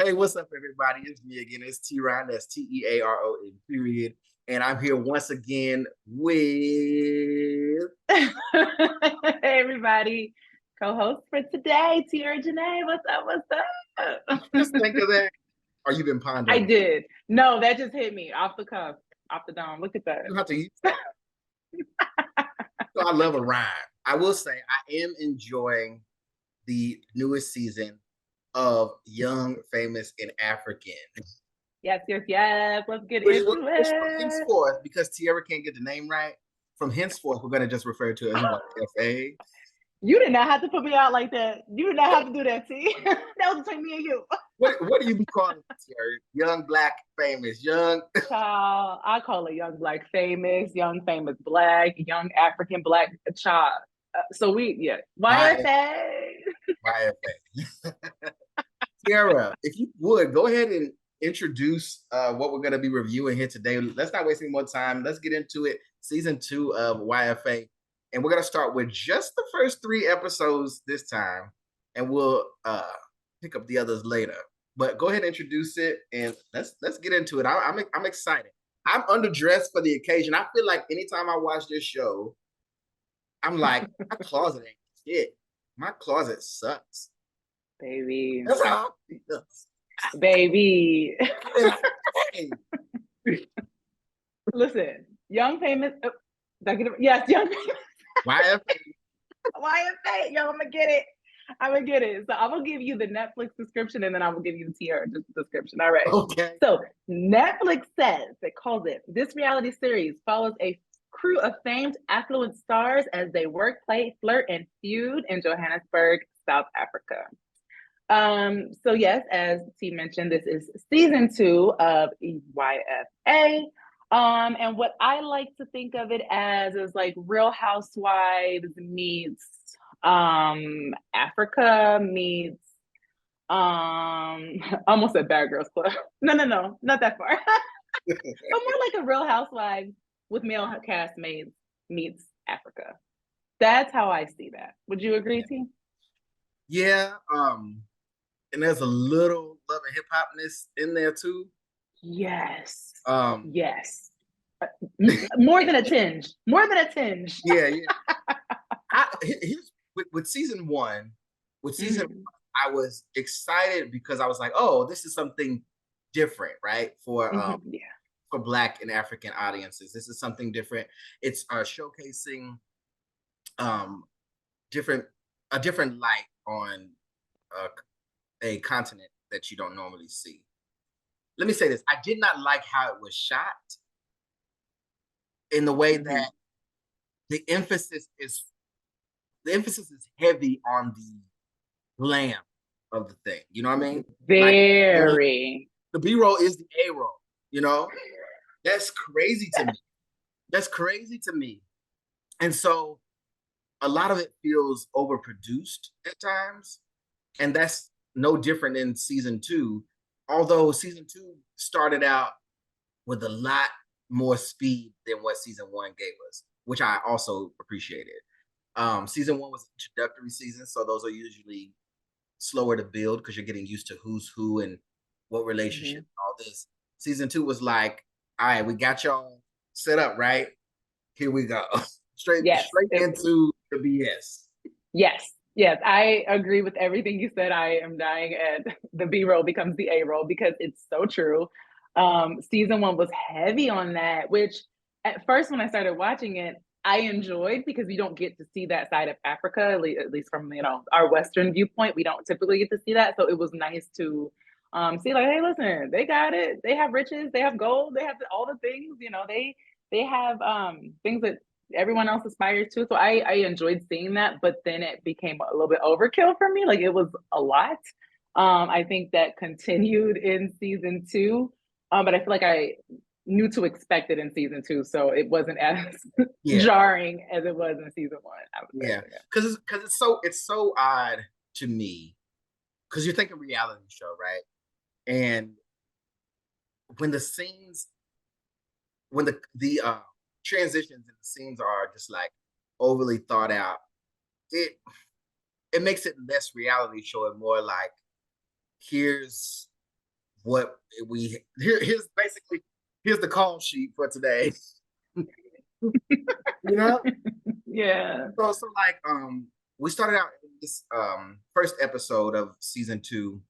Hey, what's up, everybody? It's me again. It's TeaRon. That's TeaRon, period. And I'm here once again with... Hey, everybody. Co-host for today, Tiera Janee. What's up? What's up? Just think of that. Or you've been I pondering. did. No, that just hit me off the cuff, off the dome. Look at that. You have to use that. So I love a rhyme. I will say I am enjoying the newest season of Young, Famous, and African. Yes. Let's get Which into from it. henceforth, because Tiara can't get the name right, from henceforth, we're going to just refer to it as YFA. You did not have to put me out like that. You did not have to do that, T. That was between me and you. What do you be calling it, Tiara? Young, Black, Famous, Young? Child, I call it Young Black Famous, Young Famous Black, Young African Black child. YFA. YFA. Tiara, if you would, go ahead and introduce what we're going to be reviewing here today. Let's not waste any more time. Let's get into it. Season 2 of YFA. And we're going to start with just the first 3 episodes this time. And we'll pick up the others later. But go ahead and introduce it. And let's get into it. I'm excited. I'm underdressed for the occasion. I feel like anytime I watch this show, I'm like, my closet ain't shit. My closet sucks. Baby. That's how I feel. Baby. Listen, Young Famous. Yes, Young Famous. YFA. YFA. Yo, I'm gonna get it. So I'm gonna give you the Netflix description and then I will give you the Tiara description. All right. Okay. So Netflix says, it calls it, this reality series follows a crew of famed affluent stars as they work, play, flirt, and feud in Johannesburg, South Africa. So yes, as T mentioned, this is season 2 of YFA. And what I like to think of it as is like Real Housewives meets Africa meets almost said Bad Girls Club. No, not that far. But more like a Real Housewives with male castmates meets Africa. That's how I see that. Would you agree, T? Yeah. And there's a little love and hip hopness in there too. Yes. Yes. More than a tinge. Yeah. Here's with season 1. With season 1, I was excited because I was like, oh, this is something different, right? For Black and African audiences. This is something different. It's showcasing a different light on a continent that you don't normally see. Let me say this. I did not like how it was shot in the way that the emphasis is heavy on the glam of the thing. You know what I mean? Very. Like, the B-roll is the A-roll, you know? That's crazy to me. And so a lot of it feels overproduced at times. And that's no different in season 2. Although season 2 started out with a lot more speed than what season 1 gave us, which I also appreciated. Season 1 was introductory season, so those are usually slower to build because you're getting used to who's who and what relationship and all this. Season 2 was like, all right, we got y'all set up, right? Here we go. Straight into the BS. Yes, I agree with everything you said. I am dying at the B-roll becomes the A-roll because it's so true. Season 1 was heavy on that, which at first when I started watching it, I enjoyed because we don't get to see that side of Africa, at least from, our Western viewpoint. We don't typically get to see that. So it was nice to see like, hey, listen, they got it. They have riches, they have gold, they have all the things, they have things that everyone else aspires to. So I enjoyed seeing that, but then it became a little bit overkill for me. Like it was a lot. I think that continued in season 2. But I feel like I knew to expect it in season 2. So it wasn't as jarring as it was in season 1. Yeah. Because it's so odd to me. Because you're thinking reality show, right? And when the scenes, when the transitions and the scenes are just like overly thought out, it makes it less reality show and more like, here's here's the call sheet for today. You know? Yeah. So like we started out in this first episode of season 2,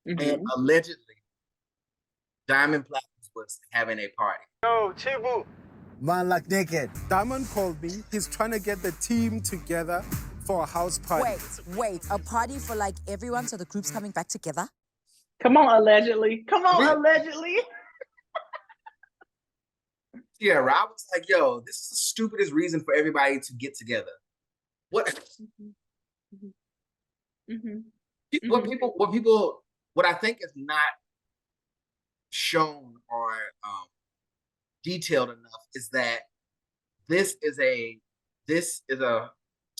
and allegedly Diamond Platnumz was having a party. Yo, Chibu. Man like naked. Diamond called me. He's trying to get the team together for a house party. Wait, a party for like everyone, so the group's coming back together? Come on, allegedly. Allegedly. Yeah, I was like, yo, this is the stupidest reason for everybody to get together. What what I think is not shown or detailed enough is that this is a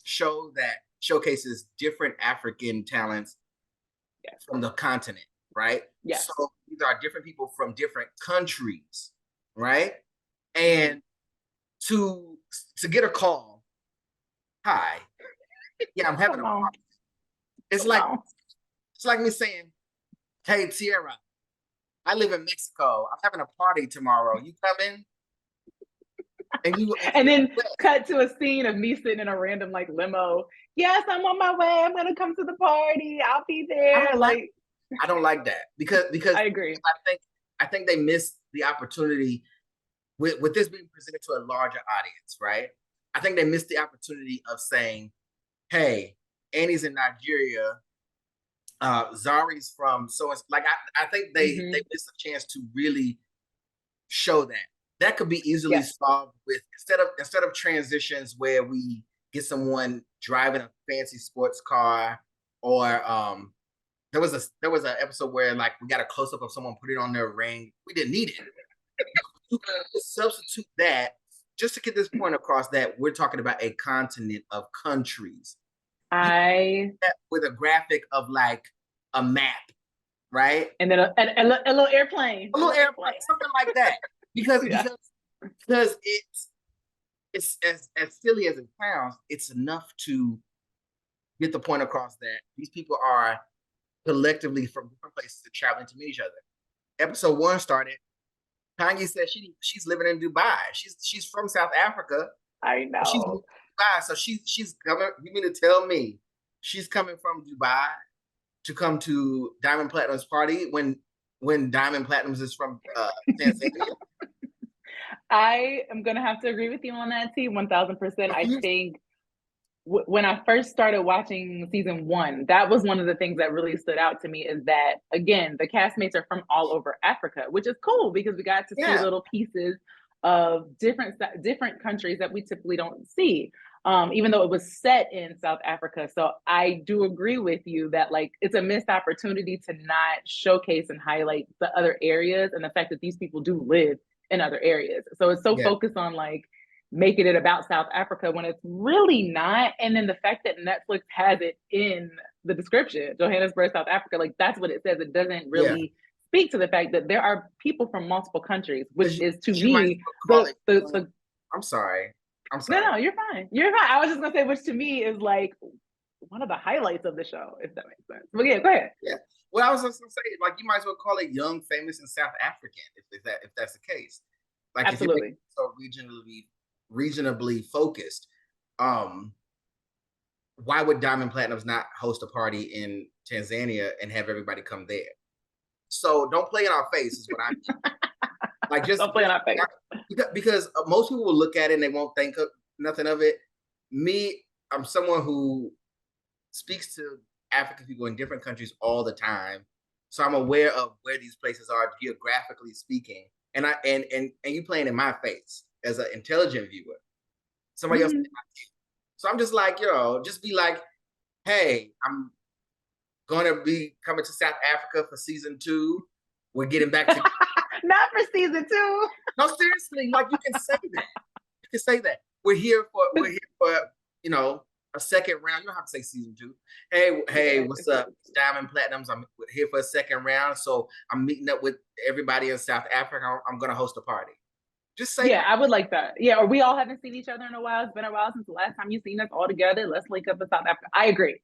show that showcases different African talents from the continent, right? Yeah. So these are different people from different countries, right? And to get a call, hi, yeah, I'm having a party. It's like me saying, hey, Tiera, I live in Mexico. I'm having a party tomorrow. You coming? And then cut to a scene of me sitting in a random like limo. Yes, I'm on my way. I'm gonna come to the party. I'll be there. I don't like that because I agree. I think they missed the opportunity with this being presented to a larger audience, right? I think they missed the opportunity of saying, hey, Annie's in Nigeria, Zari's from I think they missed a chance to really show that. That could be easily solved with instead of transitions where we get someone driving a fancy sports car, or there was an episode where like we got a close up of someone putting on their ring. We didn't need it. You can substitute that just to get this point across that we're talking about a continent of countries. With a graphic of like a map, right? And then a little airplane. A little airplane, something like that. Because it's as silly as it sounds, it's enough to get the point across that these people are collectively from different places and traveling to meet each other. Episode 1 started. Kanye said she's living in Dubai. She's from South Africa. I know. She's in Dubai, so she's coming. You mean to tell me she's coming from Dubai to come to Diamond Platnumz's party when Diamond Platnumz is from Tanzania? I am gonna have to agree with you on that, T. 1000%. I think when I first started watching season 1, that was one of the things that really stood out to me, is that, again, the castmates are from all over Africa, which is cool because we got to see little pieces of different countries that we typically don't see, even though it was set in South Africa. So I do agree with you that like it's a missed opportunity to not showcase and highlight the other areas and the fact that these people do live in other areas. So it's so focused on like making it about South Africa when it's really not. And then the fact that Netflix has it in the description, Johannesburg, South Africa, like that's what it says. It doesn't really speak to the fact that there are people from multiple countries, which is to me I'm sorry. No, you're fine. I was just gonna say, which to me is like one of the highlights of the show, if that makes sense. But yeah, go ahead. Yeah. Well, I was just gonna say, like, you might as well call it young, famous, and South African, if that's the case. Like, absolutely. If you're so regionally focused, why would Diamond Platnumz not host a party in Tanzania and have everybody come there? So don't play in our face, is what I mean. Like, just don't play in our face. Because most people will look at it and they won't think of nothing of it. I'm someone who speaks to African people in different countries all the time, so I'm aware of where these places are geographically speaking. And you playing in my face as an intelligent viewer, somebody else. So I'm just like, just be like, hey, I'm gonna be coming to South Africa for season 2. We're getting back to not for season 2. No, seriously, like you can say that. You can say that. We're here for a second round. You don't have to say season 2. Hey, what's up? It's Diamond Platnumz. I'm here for a second round. So I'm meeting up with everybody in South Africa. I'm gonna host a party. Just say I would like that. Yeah, or we all haven't seen each other in a while. It's been a while since the last time you've seen us all together. Let's link up in South Africa. I agree.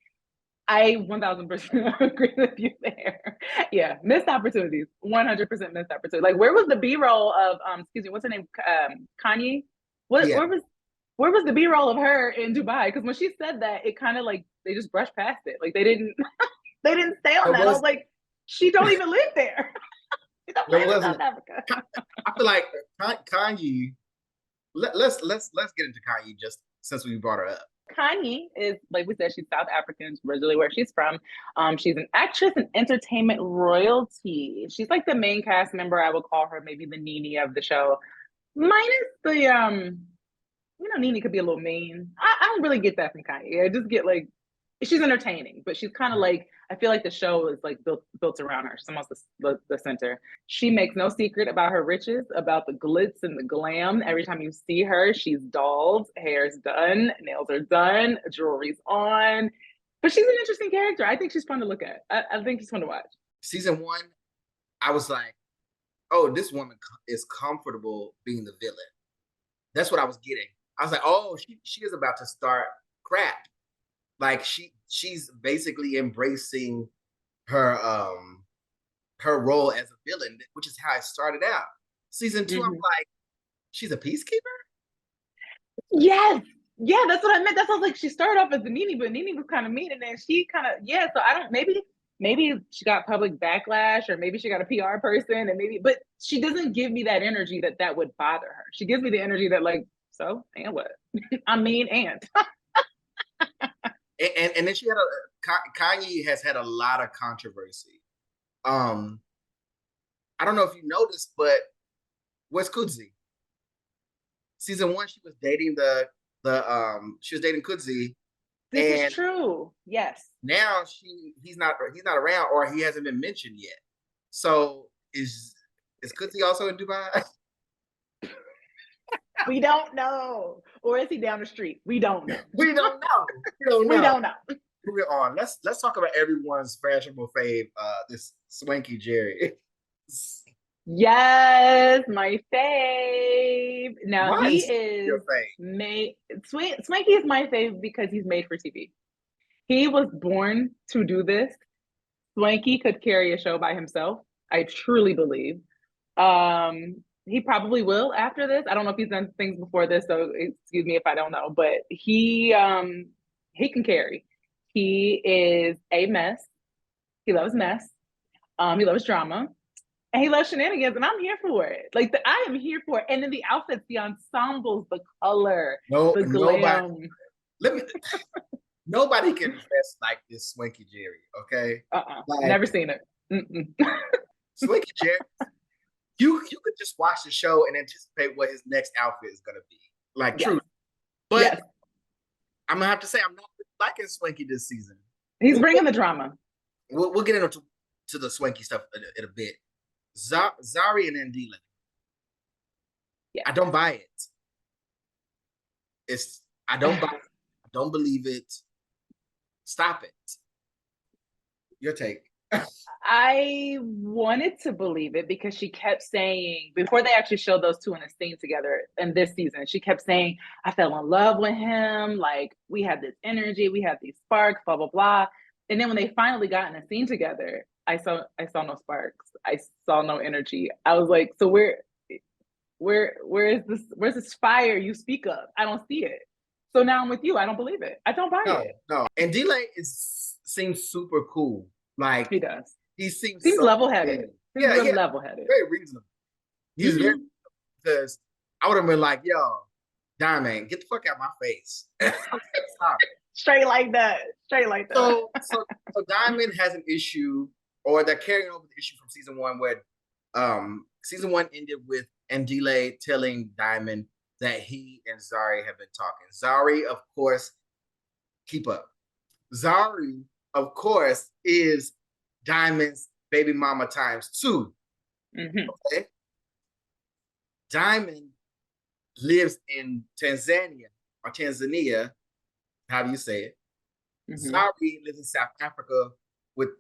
I 1000% agree with you there. Yeah, missed opportunities, 100% missed opportunities. Like, where was the B-roll of excuse me, what's her name? Kanye. What? Yeah. Where was the B-roll of her in Dubai? Because when she said that, it kind of like they just brushed past it. Like they didn't they didn't stay on that. I was like, she don't even live there. She don't live in South Africa. I feel like Kanye. Let's get into Kanye just since we brought her up. Kanye is, like we said, she's South African, originally where she's from. She's an actress and entertainment royalty. She's like the main cast member. I would call her maybe the Nene of the show, minus the Nene could be a little mean. I don't really get that from Kanye. I just get like she's entertaining, but she's kind of like, I feel like the show is like built around her. She's almost the center. She makes no secret about her riches, about the glitz and the glam. Every time you see her, she's dolled, hair's done, nails are done, jewelry's on. But she's an interesting character. I think she's fun to look at. I think she's fun to watch. Season 1, I was like, oh, this woman is comfortable being the villain. That's what I was getting. I was like, oh, she is about to start crap. Like she's basically embracing her role as a villain, which is how it started out. Season 2, I'm like, she's a peacekeeper? Yes. Yeah, that's what I meant. That's what I was like, she started off as the Nene, but Nene was kind of mean, and then she kind of, so I don't, maybe she got public backlash, or maybe she got a PR person, but she doesn't give me that energy that would bother her. She gives me the energy that like, so, and what? I mean, and. And then she had Kanye has had a lot of controversy. I don't know if you noticed, but where's Kudzi? Season 1, she was dating she was dating Kudzi. This is true. Yes. Now he's not around, or he hasn't been mentioned yet. So is Kudzi also in Dubai? We don't know. Or is he down the street? We don't know. We don't know. Moving on. Let's talk about everyone's fashionable fave, this Swanky Jerry. Yes, my fave. Now Why he is your made. Swanky is my fave because he's made for TV. He was born to do this. Swanky could carry a show by himself. I truly believe. He probably will after this. I don't know if he's done things before this, so excuse me if I don't know. But he can carry. He is a mess. He loves mess. He loves drama. And he loves shenanigans, and I'm here for it. Like, I am here for it. And then the outfits, the ensembles, the color, the glam. Nobody can dress like this Swanky Jerry, okay? Like, never seen it. Swanky Jerry, you could just watch the show and anticipate what his next outfit is going to be. Like, true. But I'm going to have to say, I'm not liking Swanky this season. He's bringing the drama. We'll get into the Swanky stuff in a bit. Zari and Ndile. Yeah. I don't buy it. I don't buy it. I don't believe it. Stop it. Your take. I wanted to believe it because she kept saying, before they actually showed those two in a scene together in this season, she kept saying, I fell in love with him. Like, we had this energy, we had these sparks, blah, blah, blah. And then when they finally got in a scene together, I saw no sparks. I saw no energy. I was like, so where is this? Where's this fire you speak of? I don't see it. So now I'm with you. I don't believe it. I don't buy it. No. And Ndile seems super cool. Like, he does. He seems so level-headed. He's really level-headed. Very reasonable. He's very reasonable, because I would have been like, yo, Diamond, get the fuck out of my face. Straight like that. So Diamond has an issue, or they're carrying over the issue from season 1, where season 1 ended with Ndile telling Diamond that he and Zari have been talking. Zari, of course, keep up. Zari, of course, is Diamond's baby mama ×2. Okay? Diamond lives in Tanzania, how do you say it? Zari lives in South Africa with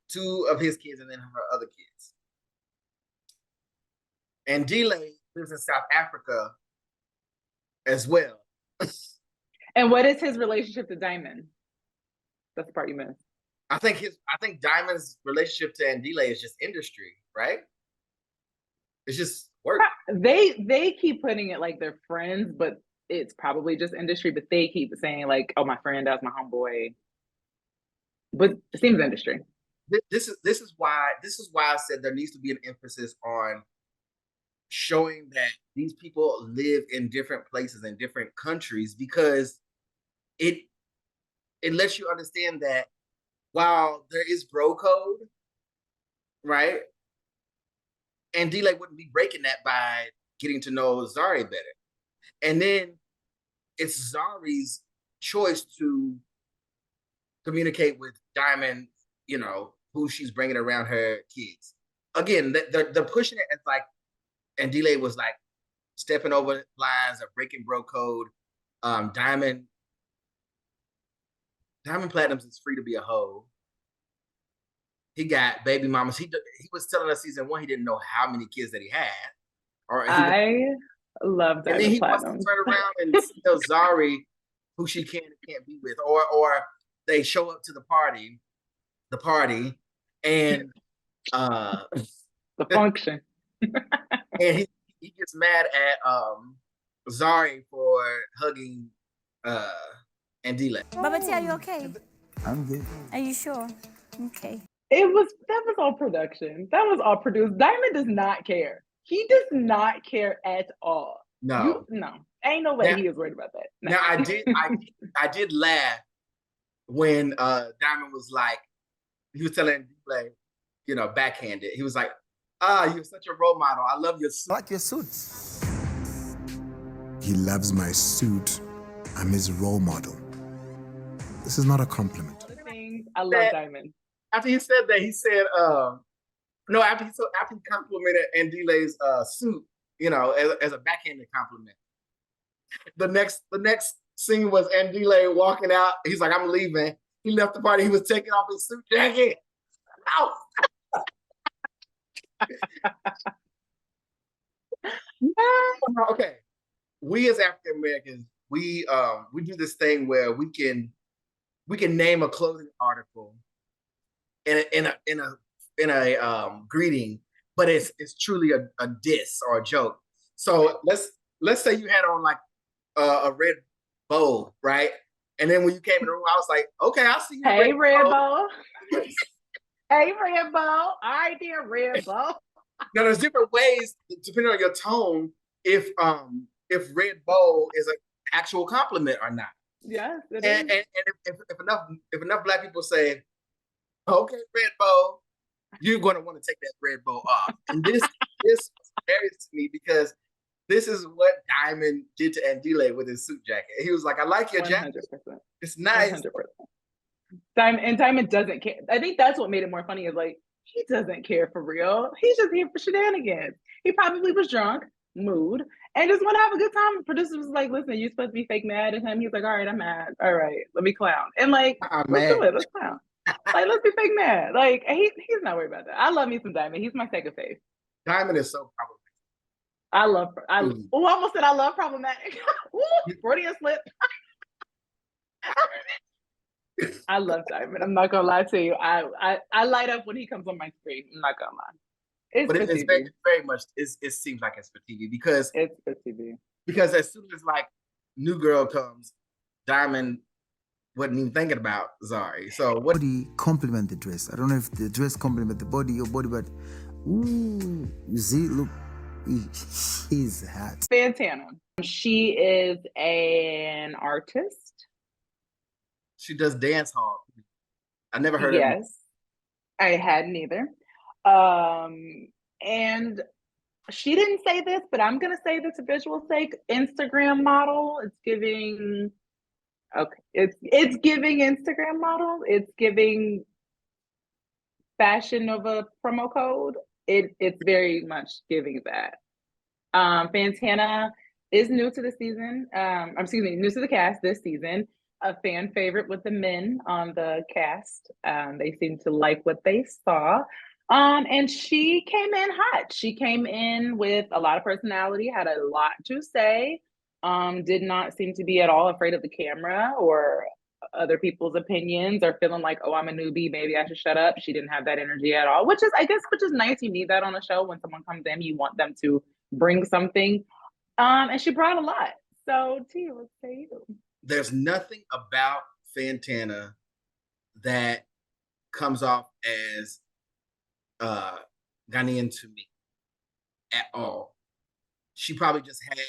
2 of his kids and then her other kids. And Ndile lives in South Africa as well. And what is his relationship to Diamond? That's the part you missed. I think Diamond's relationship to Andile is just industry, right? It's just work. They keep putting it like they're friends, but it's probably just industry. But they keep saying like, "Oh, my friend, that's my homeboy." But it seems industry. This is why I said there needs to be an emphasis on showing that these people live in different places in different countries, because it lets you understand that while there is bro code, right? And D-Lay wouldn't be breaking that by getting to know Zari better. And then it's Zari's choice to communicate with Diamond, you know, who she's bringing around her kids. Again, they're pushing it as like, and D-Lay was like stepping over lines or breaking bro code. Diamond Platinums is free to be a hoe. He got baby mamas. He was telling us season 1 he didn't know how many kids that he had. I love Diamond. And then he Platinum. wants to turn around and tell Zari who she can and can't be with, or they show up to the party, and the function. And he gets mad at Zari for hugging Andile. Baba T, are you okay? I'm good. Are you sure? Okay. That was all production. That was all produced. Diamond does not care. He does not care at all. No. Ain't no way he is worried about that. No. Now I did laugh when Diamond was like, he was telling Andile, you know, backhanded. He was like, you're such a role model. I love your suit. I like your suit. He loves my suit. I'm his role model. This is not a compliment. I love Diamond. After he said that, he said, after he complimented Andile's suit, you know, as a backhanded compliment. The next scene was Andile walking out. He's like, I'm leaving. He left the party. He was taking off his suit jacket. Ow! Okay. We as African Americans, we do this thing where we can name a clothing article in a greeting, but it's truly a diss or a joke. So let's say you had on like a red bow, right? And then when you came in the room, I was like, okay, I see you. Hey, red bow. Hey, red bow. All right, there, red bow. Now, there's different ways depending on your tone if red bow is an actual compliment or not. Yes, and if enough Black people say, okay, red bow, you're going to want to take that red bow off. And this was hilarious to me because this is what Diamond did to Andile with his suit jacket. He was like, I like your jacket. 100%. It's nice. 100%. Diamond doesn't care. I think that's what made it more funny is like, he doesn't care for real. He's just here for shenanigans. He probably was drunk, mood, and just want to have a good time. The producer was like, listen, you're supposed to be fake mad at him. He's like, all right, I'm mad. All right, let me clown. And like, let's do it. Let's clown. Like, let's be fake mad. Like, he's not worried about that. I love me some Diamond. He's my second fave. Diamond is so problematic. Almost said I love problematic. Ooh, Freudian slip. I love Diamond. I'm not gonna lie to you. I light up when he comes on my screen. I'm not gonna lie. It's very much. It seems like it's for TV because it's for TV. Because as soon as like New Girl comes, Diamond wasn't even thinking about Zari. So what? Body compliment the dress. I don't know if the dress compliment the body or body, but ooh, you see, look, she's hot. Fantana. She is an artist. She does dance hall. I never heard of it. Yes, I hadn't either. And she didn't say this, but I'm gonna say this for visual sake. Instagram model. It's giving. Okay, it's giving Instagram model. It's giving Fashion Nova promo code. It's very much giving that. Fantana is new to the season. New to the cast this season. A fan favorite with the men on the cast. They seem to like what they saw. And she came in hot. She came in with a lot of personality, had a lot to say. Did not seem to be at all afraid of the camera or other people's opinions or feeling like, oh, I'm a newbie, maybe I should shut up. She didn't have that energy at all, which is nice. You need that on a show. When someone comes in, you want them to bring something. And she brought a lot. So Tia, let's say you. There's nothing about Fantana that comes off as Ghanaian to me at all. She probably just has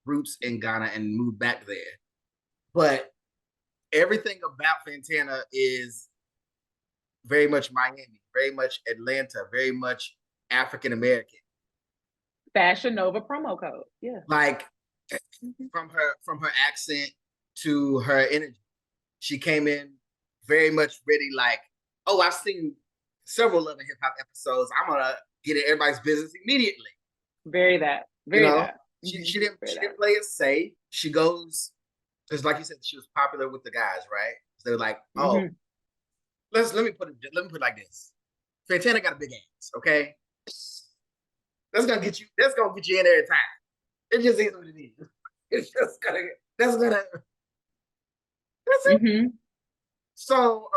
roots in Ghana and moved back there. But everything about Fantana is very much Miami, very much Atlanta, very much African American. Fashion Nova promo code. Yeah. Like from her accent to her energy. She came in very much ready, like, oh, I've seen several Love and Hip Hop episodes. I'm gonna get in everybody's business immediately. Very that. She didn't play it safe. She goes, because like you said, she was popular with the guys, right? So they're like, oh, let me put it like this. Fantana got a big ass, okay? That's gonna get you in every time. It just is what it is. It's just that's it. Mm-hmm. So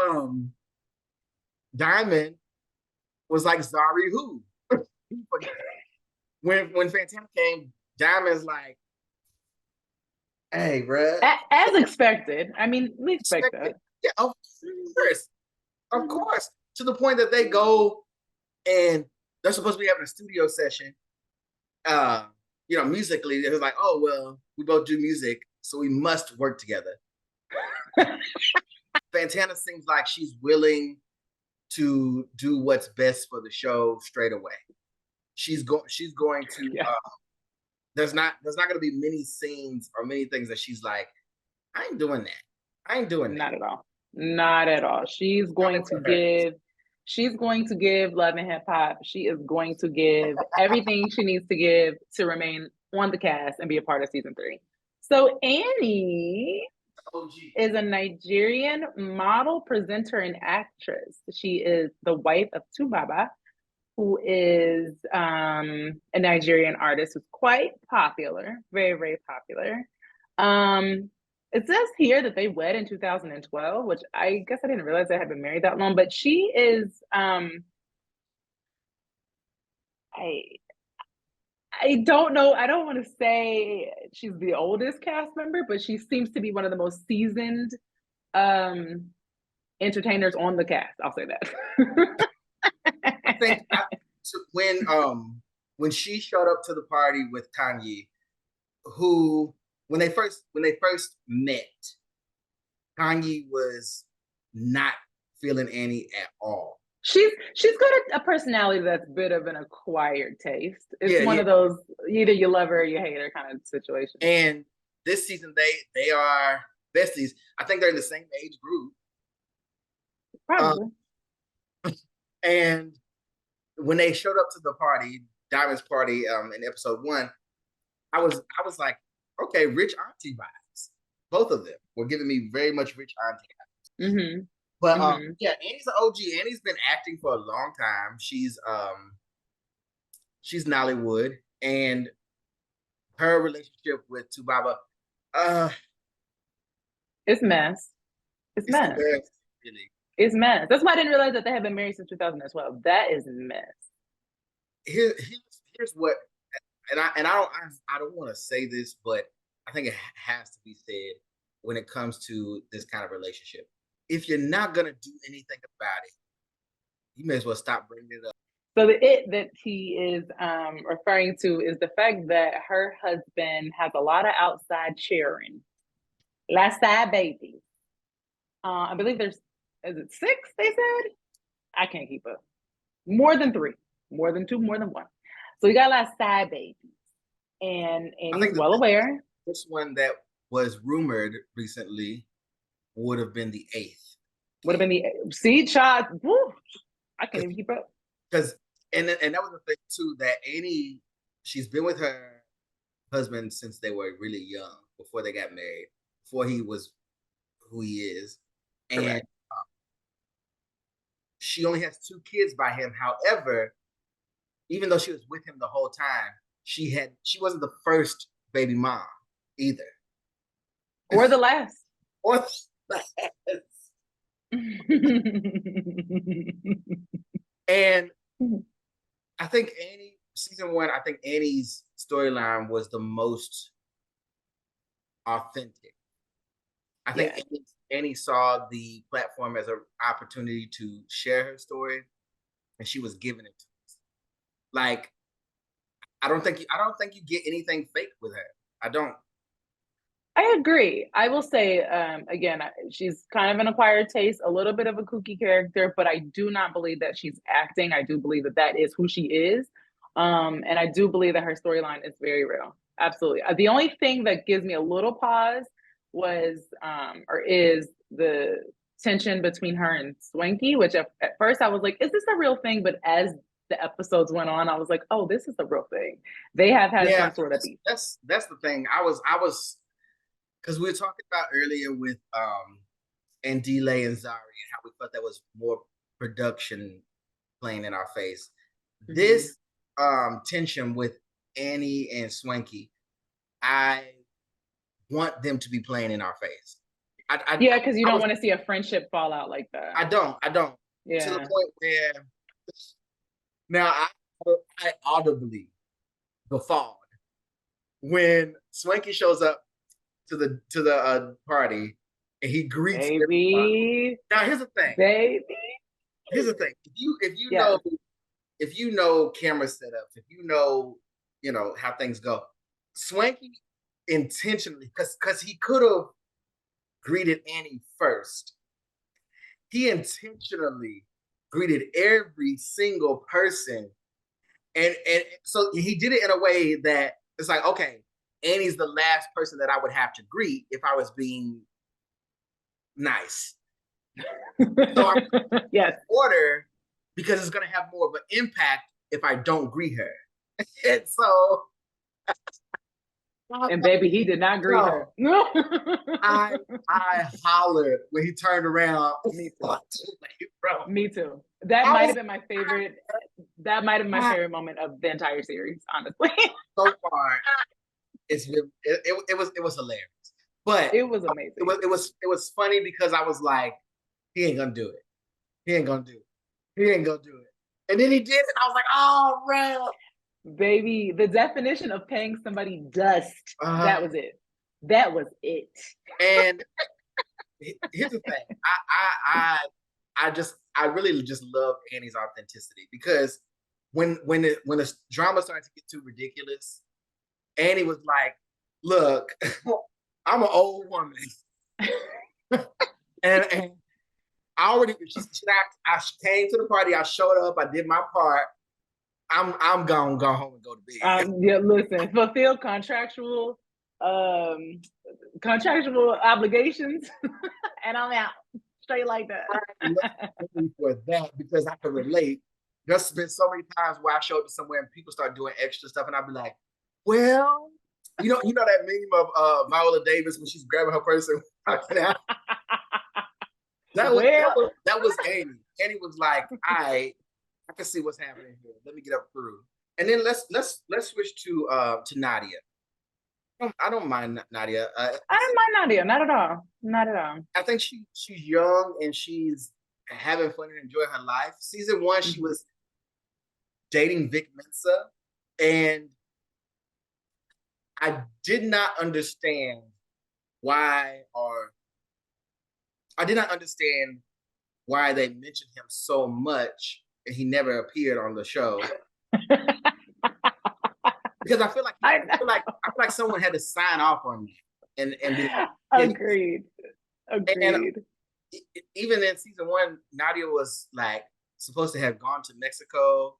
Diamond was like, sorry who? when Fantana came, Diamond's like, hey, bruh. As expected. I mean, we expect that. Yeah, of course. Of course. To the point that they go and they're supposed to be having a studio session. Musically, it was like, oh, well, we both do music, so we must work together. Fantana seems like she's willing to do what's best for the show straight away. She's going to. Yeah. There's not going to be many scenes or many things that she's like, I ain't doing that. Not at all. Not at all. She's going to give Love and Hip Hop. She is going to give everything she needs to give to remain on the cast and be a part of season 3. So Annie is a Nigerian model, presenter, and actress. She is the wife of Tubaba, who is a Nigerian artist who's quite popular, very, very popular. It says here that they wed in 2012, which I guess I didn't realize they had been married that long, but she is, I don't know. I don't want to say she's the oldest cast member, but she seems to be one of the most seasoned entertainers on the cast. I'll say that. I think when she showed up to the party with Kanye, when they first met, Kanye was not feeling Annie at all. She's got a personality that's a bit of an acquired taste. It's one of those either you love her or you hate her kind of situation. And this season they are besties. I think they're in the same age group. Probably. And when they showed up to the party, Diamond's party, in episode 1, I was like, okay, rich auntie vibes. Both of them were giving me very much rich auntie vibes. Mm-hmm. But Annie's an OG. Annie's been acting for a long time. She's Nollywood, and her relationship with Tubaba, it's mess. It's mess. Really. It's mess. That's why I didn't realize that they have been married since 2012. That is mess. Here's what, and I don't want to say this, but I think it has to be said when it comes to this kind of relationship. If you're not gonna do anything about it, you may as well stop bringing it up. So the it that he is referring to is the fact that her husband has a lot of outside cheering, last side babies. I believe is it 6? They said. I can't keep up. More than 3, more than 2, more than 1. So he got a lot of side babies, and he's well aware. This one that was rumored recently would have been the 8th. Would have been the seed shot. Woo, I can't even keep up. Because and that was the thing too, that Annie, she's been with her husband since they were really young, before they got married, before he was who he is, and she only has 2 kids by him. However, even though she was with him the whole time, she wasn't the first baby mom either, or the last. And I think season 1, I think Annie's storyline was the most authentic. I think Annie saw the platform as an opportunity to share her story, and she was giving it to us. Like, I don't think you get anything fake with her. I don't. I agree. I will say, again, she's kind of an acquired taste, a little bit of a kooky character, but I do not believe that she's acting. I do believe that that is who she is. And I do believe that her storyline is very real. Absolutely. The only thing that gives me a little pause is the tension between her and Swanky, which at first I was like, is this a real thing? But as the episodes went on, I was like, oh, this is a real thing. They have had some sort of beef. That's the thing. I was because we were talking about earlier with and Delay and Zari and how we thought that was more production playing in our face. Mm-hmm. This tension with Annie and Swanky, I want them to be playing in our face. Because you don't want to see a friendship fall out like that. I don't. Yeah. To the point where now I audibly guffawed when Swanky shows up to the party and he greets everybody. Now here's the thing. Here's the thing. If you know camera setups, if you know how things go, Swanky intentionally, because he could have greeted Annie first. He intentionally greeted every single person. And so he did it in a way that it's like, okay, Annie's the last person that I would have to greet if I was being nice. So I'm order because it's going to have more of an impact if I don't greet her. And so... And baby, he did not greet her. I hollered when he turned around. Me too. That might have been my favorite. That might have been my favorite moment of the entire series, honestly. So far, it was hilarious, but it was amazing. It was funny because I was like, he ain't gonna do it. He ain't gonna do it. And then he did it. I was like, oh, bro. Baby, the definition of paying somebody dust. That was it. That was it. And here's the thing. I really just love Annie's authenticity because when the drama started to get too ridiculous, Annie was like, look, I'm an old woman. and I came to the party, I showed up, I did my part. I'm gonna go home and go to bed. Listen, fulfill contractual obligations, and I'm out straight like that. For that, because I can relate. There's been so many times where I showed up somewhere and people start doing extra stuff, and I'd be like, "Well, you know that meme of Viola Davis when she's grabbing her purse and walking out." That was Annie. Annie was like, I can see what's happening here. Let me get up through. And then let's switch to Nadia. I don't mind Nadia. I don't mind Nadia. Not at all. Not at all. I think she's young and she's having fun and enjoying her life. Season 1, she was dating Vic Mensa, and I did not understand why they mentioned him so much. And he never appeared on the show because I feel like someone had to sign off on me and agreed. And even in season 1, Nadia was like supposed to have gone to Mexico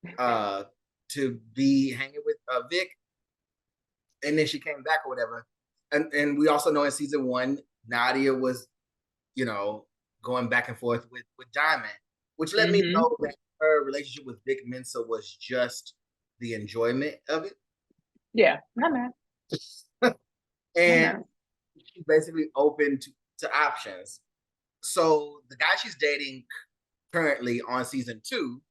to be hanging with Vic, and then she came back or whatever. And we also know in season 1, Nadia was going back and forth with Diamond. Which let me know that her relationship with Vic Mensa was just the enjoyment of it. Yeah, not mad. And she's basically open to options. So the guy she's dating currently on season 2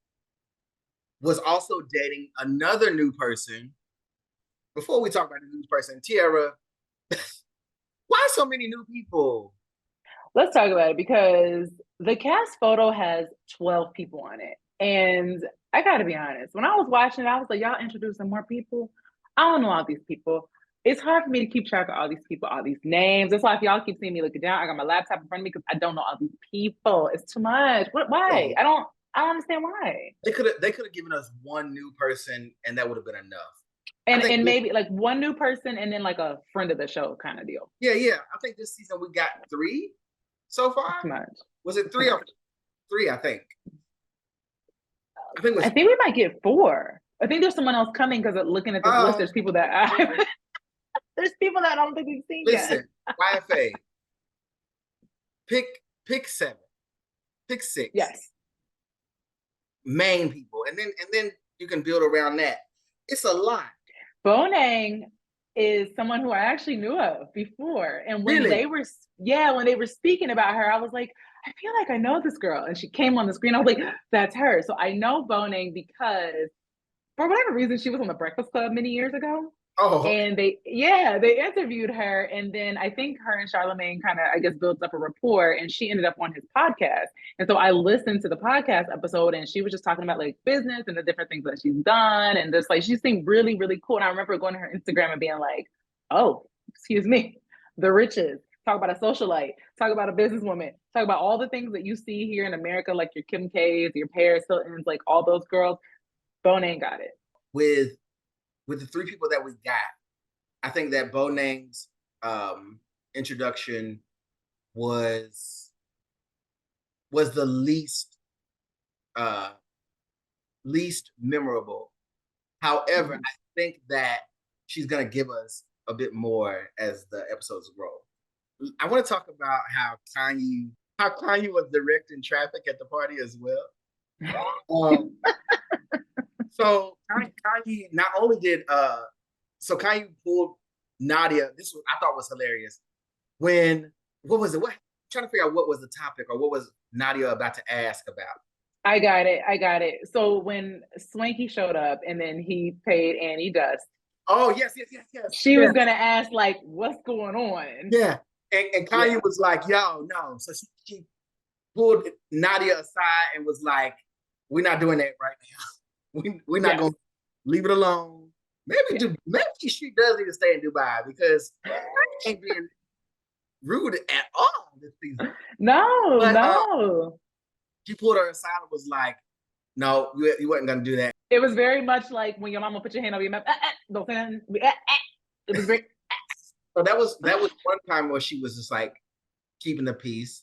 was also dating another new person. Before we talk about the new person, Tiera, why so many new people? Let's talk about it because the cast photo has 12 people on it. And I gotta be honest, when I was watching it, I was like, y'all introducing more people? I don't know all these people. It's hard for me to keep track of all these people, all these names. That's why if y'all keep seeing me looking down, I got my laptop in front of me because I don't know all these people. It's too much. Why? I don't understand why. They could have given us one new person and that would have been enough. And maybe like one new person and then like a friend of the show kind of deal. Yeah. I think this season we got 3 so far. Too much. Was it 3 or 3? I think. I think we might get 4. I think there's someone else coming because looking at this list, there's people that there's people that I don't think we've seen yet. Listen, YFA. Pick 7. Pick 6. Yes. Main people. And then you can build around that. It's a lot. Bonang is someone who I actually knew of before. And when really? they were speaking about her, I was like, I feel like I know this girl. And she came on the screen. I was like, that's her. So I know Bonang because for whatever reason, she was on the Breakfast Club many years ago. Oh. And they interviewed her. And then I think her and Charlamagne kind of, I guess, built up a rapport and she ended up on his podcast. And so I listened to the podcast episode and she was just talking about like business and the different things that she's done. And just like, she seemed really, really cool. And I remember going to her Instagram and being like, oh, excuse me, the riches. Talk about a socialite, talk about a businesswoman, talk about all the things that you see here in America, like your Kim K's, your Paris Hiltons, like all those girls. Bonang got it. With the 3 people that we got, I think that Bonang's introduction was the least memorable. However, I think that she's gonna give us a bit more as the episodes grow. I want to talk about how Kanye was directing traffic at the party as well. So Kanye not only did so Kanye pulled Nadia. This I thought was hilarious. What was it? I'm trying to figure out what was the topic or what was Nadia about to ask about. I got it. So when Swanky showed up and then he paid Annie dust. Oh yes. She was gonna ask like, what's going on? Yeah. And Kanye was like, yo, no. So she pulled Nadia aside and was like, we're not doing that right now. We're not going to leave it alone. Maybe she does need to stay in Dubai because I ain't being rude at all this season. No. She pulled her aside and was like, no, you wasn't going to do that. It was very much like when your mama put your hand over your mouth. Don't say nothing. It was very... So that was one time where she was just like keeping the peace.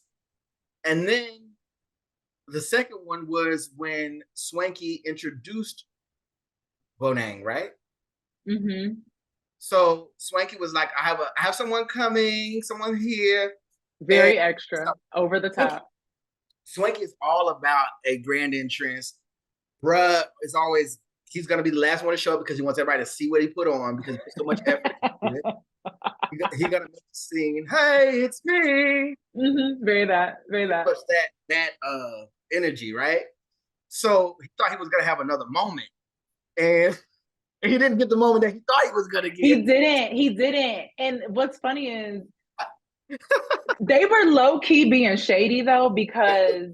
And then the second one was when Swanky introduced Bonang, right? Mm-hmm. So Swanky was like, I have someone coming, someone here. Very extra, over the top. Swanky is all about a grand entrance. Bruh is always, he's going to be the last one to show up because he wants everybody to see what he put on because he put so much effort into it. He got to make the scene. Hey, it's me. Mm-hmm. Very that. That energy, right? So he thought he was going to have another moment. And he didn't get the moment that he thought he was going to get. He didn't. And what's funny is they were low-key being shady, though, because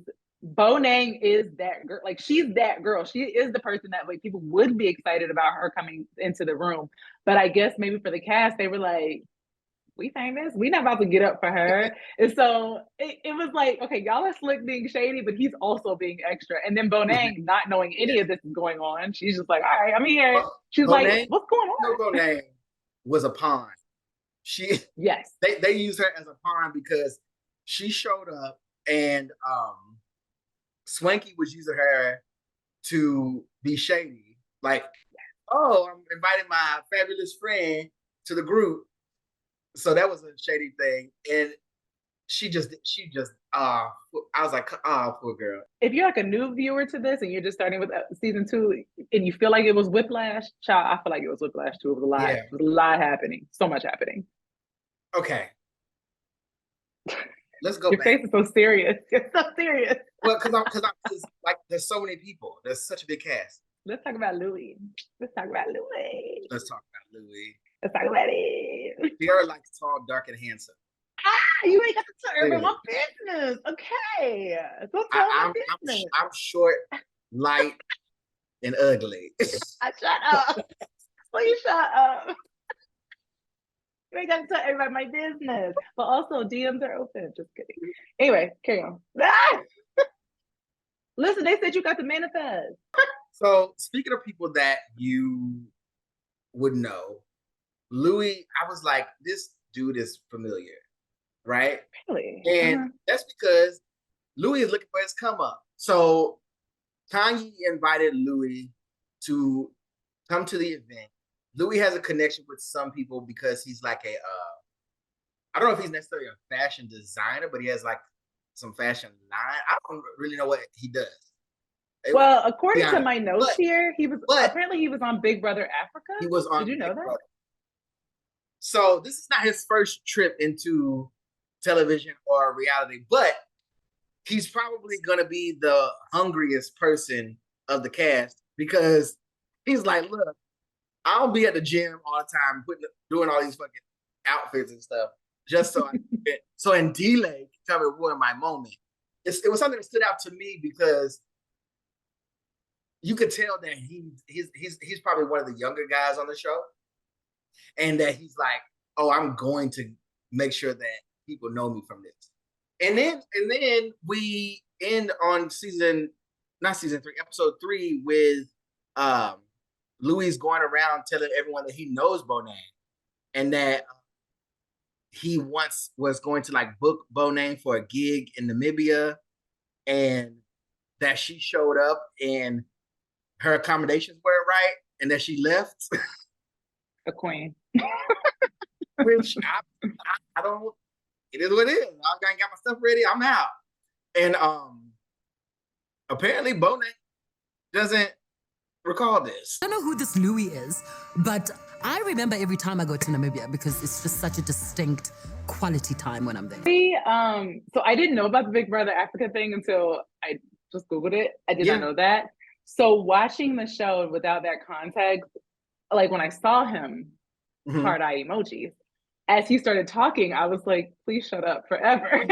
Bonang is that girl. Like, she's that girl. She is the person that like people would be excited about her coming into the room. But I guess maybe for the cast, they were like, we famous. We not about to get up for her. And so it was like, okay, y'all are slick being shady, but he's also being extra. And then Bonang, not knowing any of this is going on, she's just like, all right, I'm here. She's like, what's going on? Bonang was a pawn. Yes. They used her as a pawn because she showed up and Swanky was using her to be shady. Like, oh, I'm inviting my fabulous friend to the group. So that was a shady thing. And she just, I was like, poor girl. If you're like a new viewer to this and you're just starting with season 2 and you feel like it was whiplash, child, I feel like it was whiplash too. It was a lot. Yeah. It was a lot happening. So much happening. Okay. Let's go Your back. face is so serious. You're so serious. Well, because like there's so many people. There's such a big cast. Let's talk about Louis. Let's talk about Louis. Let's talk about it. Tiera likes tall, dark, and handsome. You ain't got to tell everyone my business. Okay. Don't tell my business. I'm short, light, and ugly. Shut up. Please shut up. You ain't got to tell everybody my business. But also, DMs are open. Just kidding. Anyway, carry on. Listen, they said you got to manifest. So, speaking of people that you would know, Louis, I was like, this dude is familiar, right? Really? And that's because Louis is looking for his come up. So Kanye invited Louis to come to the event. Louis has a connection with some people because he's like I don't know if he's necessarily a fashion designer, but he has like some fashion line. I don't really know what he does. Well, according to my notes here, apparently he was on Big Brother Africa. He was on. Did you know that? Brother. So this is not his first trip into television or reality, but he's probably gonna be the hungriest person of the cast because he's like, look, I'll be at the gym all the time, doing all these fucking outfits and stuff, just so I can get. So in delay can come and ruin my moment. It was something that stood out to me because you could tell that he's probably one of the younger guys on the show, and that he's like, oh, I'm going to make sure that people know me from this. And then we end on episode 3 with Louis going around telling everyone that he knows Bonan and that he once was going to like book Bonan for a gig in Namibia, and that she showed up and her accommodations weren't right and that she left. A queen. Which I don't, it is what it is. I got my stuff ready, I'm out. And apparently Bonan doesn't recall this. I don't know who this Louis is, but I remember every time I go to Namibia because it's just such a distinct quality time when I'm there. So I didn't know about the Big Brother Africa thing until I just Googled it. I did not know that. So watching the show without that context, like when I saw him, heart eye emojis, as he started talking, I was like, please shut up forever.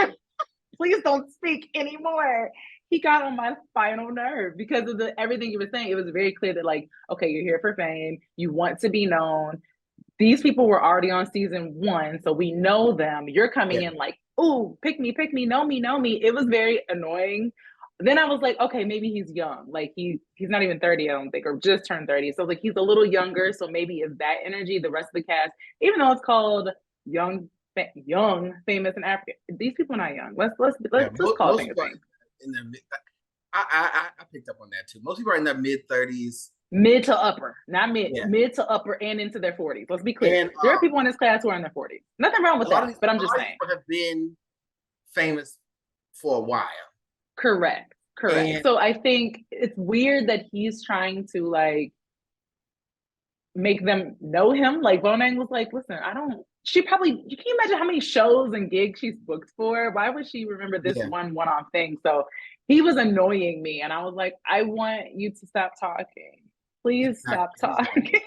Please don't speak anymore. He got on my final nerve because of everything he was saying. It was very clear that like, okay, you're here for fame. You want to be known. These people were already on season 1, so we know them. You're coming in like, ooh, pick me, know me. It was very annoying. Then I was like, okay, maybe he's young. Like he's not even 30, I don't think, or just turned 30. So like he's a little younger. So maybe it's that energy. The rest of the cast, even though it's called young, famous, and African, these people are not young. Let's call things. In their I picked up on that too. Most people are in their mid-30s. Mid to upper, not mid. Yeah. Mid to upper and into their 40s. Let's be clear. And, there are people in this class who are in their 40s. Nothing wrong with that, but I'm just saying. People have been famous for a while. Correct. And so I think it's weird that he's trying to like make them know him. Like Bonan was like, listen, you can imagine how many shows and gigs she's booked for? Why would she remember this one-off thing? So he was annoying me and I was like, I want you to stop talking. Please stop talking.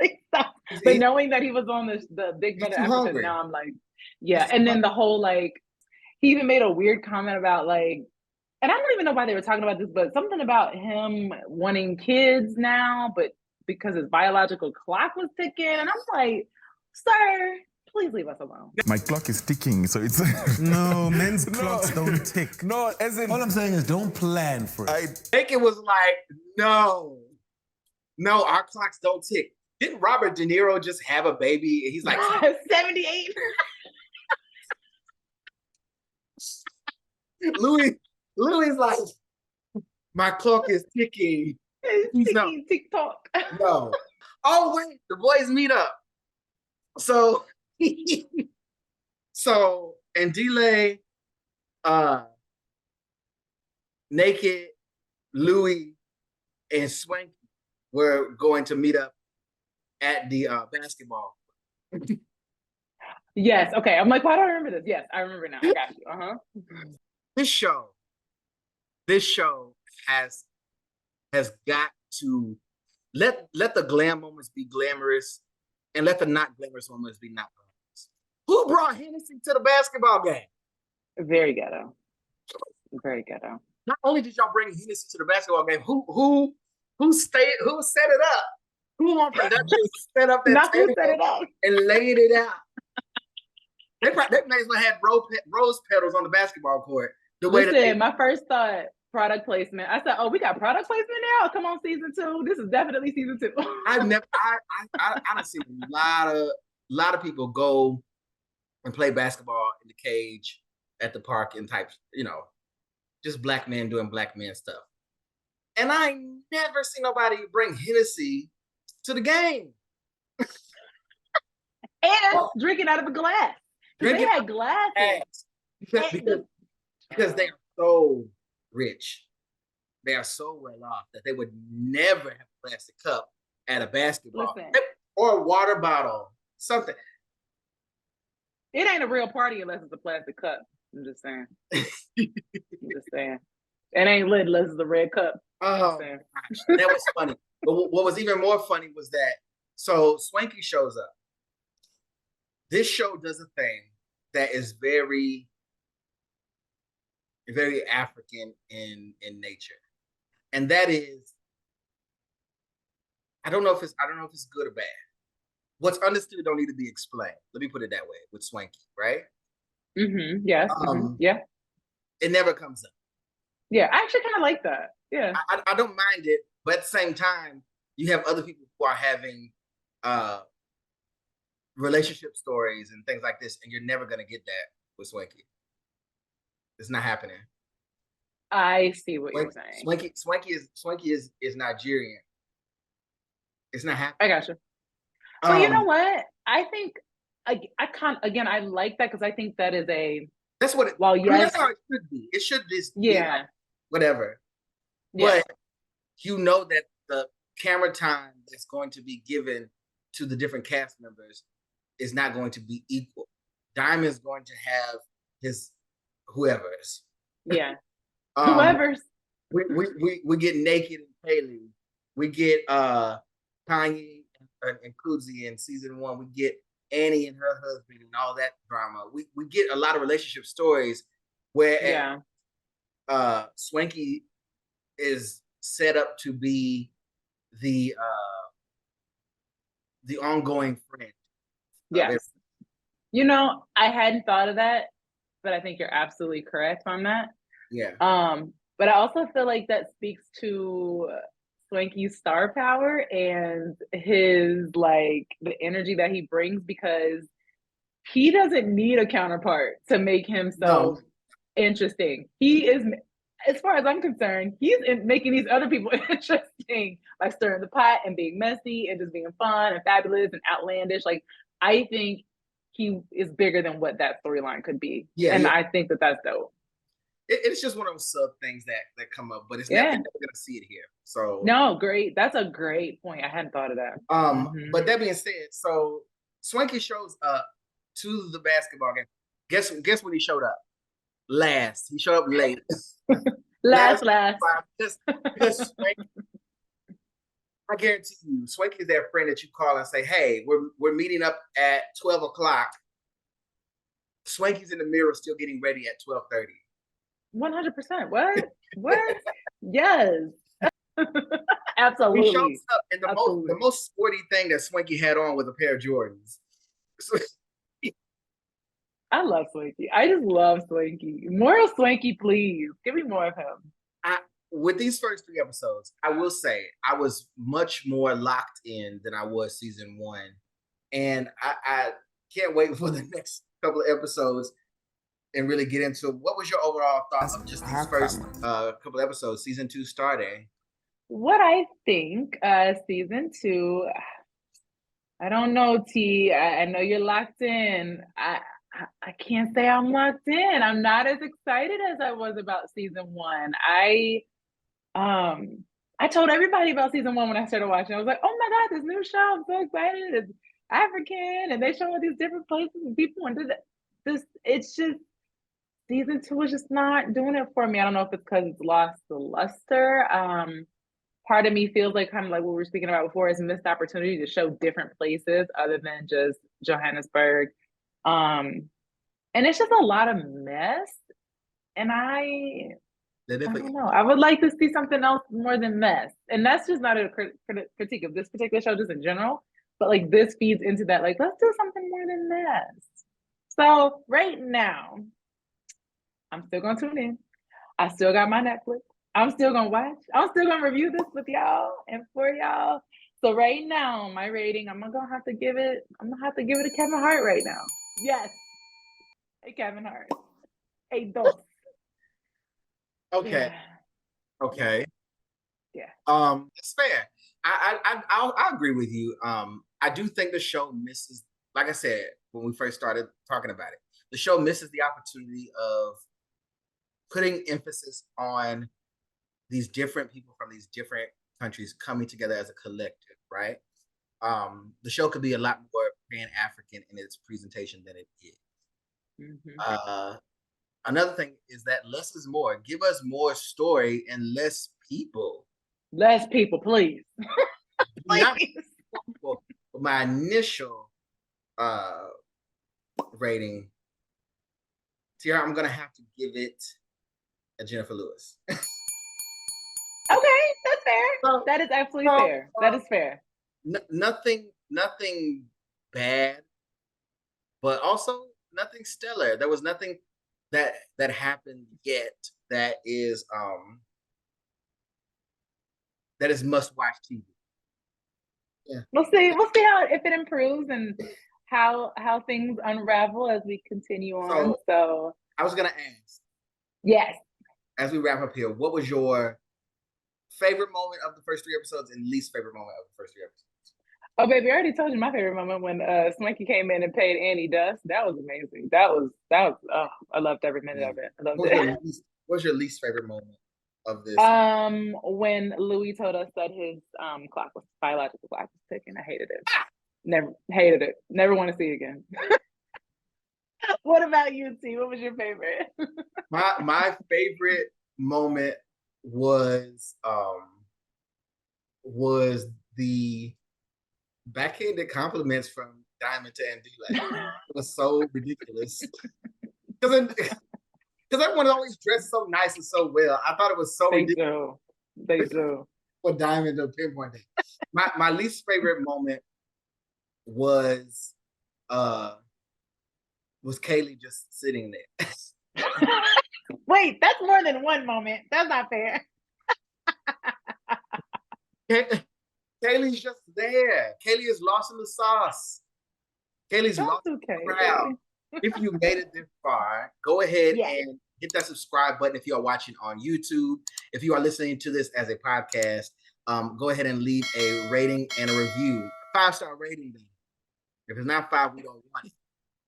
Like, stop. But knowing that he was on the Big Brother Africa, now I'm like, yeah. And then the whole like, he even made a weird comment about like, and I don't even know why they were talking about this, but something about him wanting kids now, but because his biological clock was ticking. And I'm like, sir, please leave us alone. My clock is ticking, so it's... No, men's clocks don't tick. No, as in... All I'm saying is don't plan for it. I think it was like, no, our clocks don't tick. Didn't Robert De Niro just have a baby? He's like 78. Louis like, my clock is ticking. It's ticking, tick-tock. No. Oh, wait, the boys meet up. So, and Delay, Naked, Louis, and Swanky were going to meet up at the basketball. Yes. Okay. I'm like, why do I remember this? Yes, I remember now. I got you. This show has got to let the glam moments be glamorous and let the not glamorous moments be not glamorous. Who brought Hennessy to the basketball game? Very ghetto. Very ghetto. Not only did y'all bring Hennessy to the basketball game, who set it up? Who on production set up that Not who table set it up. and laid it out? They may as well have rose petals on the basketball court. Listen, my first thought, product placement. I said, "Oh, we got product placement now. Come on, season 2. This is definitely season 2." I've seen a lot of people go and play basketball in the cage at the park and types, just black men doing black men stuff. And I never see nobody bring Hennessy to the game. And drinking out of a glass. They had glasses. Because they are so rich. They are so well off that they would never have a plastic cup at a basketball. Or a water bottle, something. It ain't a real party unless it's a plastic cup. I'm just saying. It ain't lit unless it's a red cup. Oh, gosh, that was funny. But what was even more funny was that, so Swanky shows up. This show does a thing that is very, very African in nature. And that is, I don't know if it's good or bad. What's understood don't need to be explained. Let me put it that way with Swanky, right? Mm-hmm. Yes. Yeah. It never comes up. Yeah, I actually kind of like that. Yeah. I don't mind it, but at the same time, you have other people who are having relationship stories and things like this, and you're never gonna get that with Swanky. It's not happening. I see what you're saying. Swanky is Nigerian. It's not happening. I gotcha. Well, you know what? I think I like that because I think that is that's what it. Well, yes, that's how it should be. It should just be like whatever. Yeah. But that the camera time that's going to be given to the different cast members is not going to be equal. Diamond's going to have his whoever's. Yeah. Whoever's. We get Naked and Haley. We get Kanye and Kudzi in season 1. We get Annie and her husband and all that drama. We get a lot of relationship stories where Swanky is set up to be the ongoing friend. Yes. I hadn't thought of that, but I think you're absolutely correct on that. Yeah. But I also feel like that speaks to Swanky's star power and his the energy that he brings, because he doesn't need a counterpart to make himself interesting. He is, as far as I'm concerned, he's making these other people interesting by stirring the pot and being messy and just being fun and fabulous and outlandish. I think he is bigger than what that storyline could be. Yeah, and I think that that's dope. It's just one of those sub things that come up, but it's never going to see it here. So no, great. That's a great point. I hadn't thought of that. But that being said, so Swanky shows up to the basketball game. Guess when he showed up? Last. He showed up late. last. Just Swanky, I guarantee you, Swanky is that friend that you call and say, "Hey, we're meeting up at 12 o'clock." Swanky's in the mirror still getting ready at 12:30. 100%. What? Yes. Absolutely. He shows up, and the most sporty thing that Swanky had on was a pair of Jordans. I love Swanky. I just love Swanky. More of Swanky, please. Give me more of him. With these first 3 episodes, I will say I was much more locked in than I was season 1. And I can't wait for the next couple of episodes and really get into what was your overall thoughts of just these first couple of episodes, season 2 starting? What I think, season 2, I don't know, T. I know you're locked in. I can't say I'm locked in. I'm not as excited as I was about season 1. I told everybody about season 1 when I started watching. I was like, oh my God, this new show, I'm so excited. It's African and they show all these different places and people and it's just, season 2 is just not doing it for me. I don't know if it's because it's lost the luster. Part of me feels like kind of like what we were speaking about before is missed opportunity to show different places other than just Johannesburg. And it's just a lot of mess. And I don't know. I would like to see something else more than mess. And that's just not a critique of this particular show, just in general. But like this feeds into that. Like, let's do something more than mess. So right now, I'm still gonna tune in. I still got my Netflix. I'm still gonna watch. I'm still gonna review this with y'all and for y'all. So right now, my rating, I'm gonna have to give it to Kevin Hart right now. Yes. Hey, Kevin Hart. Hey, dos. Okay. Yeah. Okay. Yeah. It's fair. I'll agree with you. I do think the show misses, like I said, when we first started talking about it, the show misses the opportunity of putting emphasis on these different people from these different countries coming together as a collective, right? The show could be a lot more Pan-African in its presentation than it is. Mm-hmm. Another thing is that less is more. Give us more story and less people. Less people, please. Not people, but my initial rating, Tiara, I'm gonna have to give it a Jennifer Lewis. Okay, that's fair. That is absolutely fair. That is fair. Nothing bad, but also nothing stellar. There was nothing that happened yet that is must-watch TV. Yeah. We'll see how if it improves and how things unravel as we continue on. So I was gonna ask. Yes. As we wrap up here, what was your favorite moment of the first 3 episodes and least favorite moment of the first 3 episodes? Oh, baby, I already told you my favorite moment when Swanky came in and paid Annie dust. That was amazing. That was I loved every minute of it. I loved it. What's your least favorite moment of this? When Louis told us that his biological clock was ticking. I hated it. Never hated it. Never want to see it again. What about you, T? What was your favorite? My favorite moment was the backhanded compliments from Diamond to Andila. It was so ridiculous. Because everyone always dressed so nice and so well. I thought it was so ridiculous. They do. For Diamond to pinpoint it. My least favorite moment was Kaylee just sitting there. Wait, that's more than one moment. That's not fair. Kaylee's just there. Kaylee is lost in the sauce. Kaylee's lost in the crowd. If you made it this far, go ahead and hit that subscribe button if you are watching on YouTube. If you are listening to this as a podcast, go ahead and leave a rating and a review. 5-star rating. If it's not 5, we don't want it.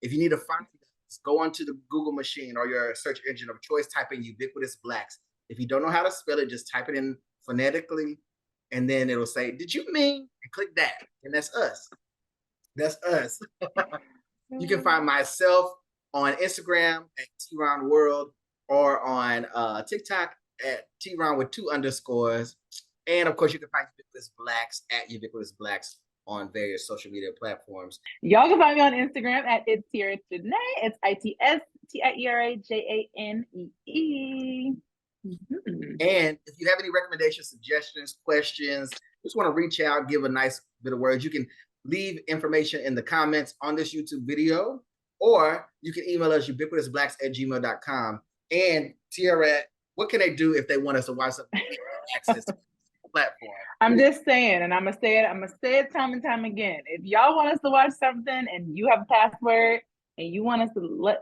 If you need to find us, go onto the Google machine or your search engine of choice, type in Ubiquitous Blacks. If you don't know how to spell it, just type it in phonetically, and then it'll say, "Did you mean?" And click that, and that's us. That's us. You can find myself on Instagram at TeaRon World or on TikTok at TeaRon with 2 underscores. And of course, you can find Ubiquitous Blacks at Ubiquitous Blacks on various social media platforms. Y'all can find me on Instagram at It's Tiera Janee. It's ITSTIERA JANEE. And if you have any recommendations, suggestions, questions, just want to reach out, give a nice bit of words, you can leave information in the comments on this YouTube video, or you can email us ubiquitousblacks@gmail.com. And Tiara, what can they do if they want us to watch something access to the platform? I'm just saying, and I'm gonna say it time and time again. If y'all want us to watch something and you have a password and you want to let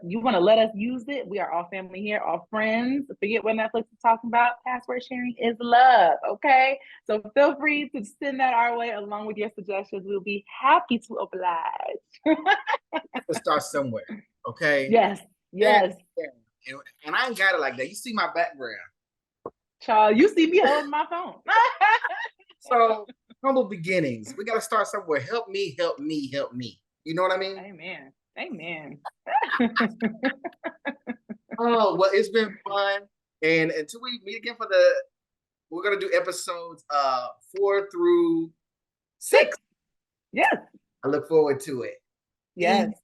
us use it, we are all family here, all friends. Forget what Netflix is talking about. Password sharing is love, okay? So feel free to send that our way along with your suggestions. We'll be happy to oblige. Let's start somewhere, okay? Yes. And I ain't got it like that. You see my background. Child, you see me holding my phone. So, humble beginnings. We got to start somewhere. Help me, help me, help me. You know what I mean? Amen. Oh, well, it's been fun. And until we meet again we're going to do episodes 4 through 6. Yes. I look forward to it. Yes.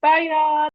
Bye, y'all.